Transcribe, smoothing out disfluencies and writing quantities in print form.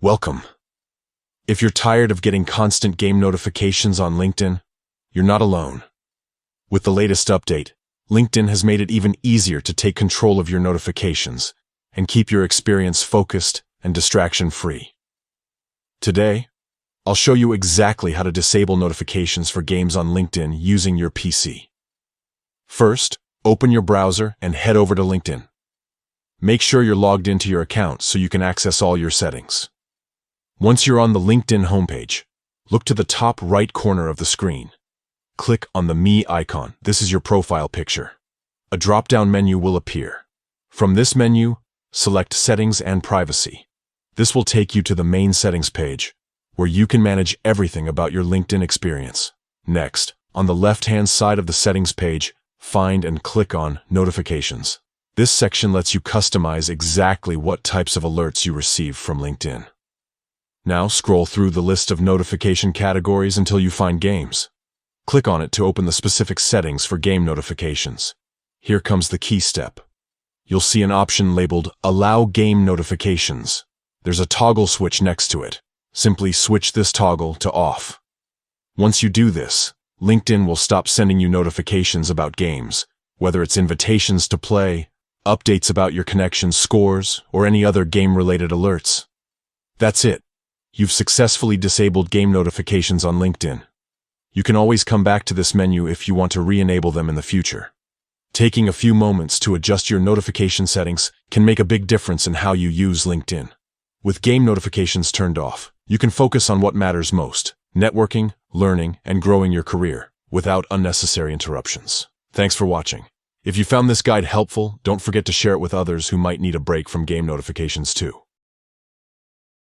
Welcome. If you're tired of getting constant game notifications on LinkedIn, you're not alone. With the latest update, LinkedIn has made it even easier to take control of your notifications and keep your experience focused and distraction-free. Today, I'll show you exactly how to disable notifications for games on LinkedIn using your PC. First, open your browser and head over to LinkedIn. Make sure you're logged into your account so you can access all your settings. Once you're on the LinkedIn homepage, look to the top right corner of the screen. Click on the Me icon. This is your profile picture. A drop-down menu will appear. From this menu, select Settings and Privacy. This will take you to the main settings page, where you can manage everything about your LinkedIn experience. Next, on the left-hand side of the settings page, find and click on Notifications. This section lets you customize exactly what types of alerts you receive from LinkedIn. Now scroll through the list of notification categories until you find Games. Click on it to open the specific settings for game notifications. Here comes the key step. You'll see an option labeled Allow Game Notifications. There's a toggle switch next to it. Simply switch this toggle to off. Once you do this, LinkedIn will stop sending you notifications about games, whether it's invitations to play, updates about your connection scores, or any other game-related alerts. That's it. You've successfully disabled game notifications on LinkedIn. You can always come back to this menu if you want to re-enable them in the future. Taking a few moments to adjust your notification settings can make a big difference in how you use LinkedIn. With game notifications turned off, you can focus on what matters most: networking, learning, and growing your career without unnecessary interruptions. Thanks for watching. If you found this guide helpful, don't forget to share it with others who might need a break from game notifications too.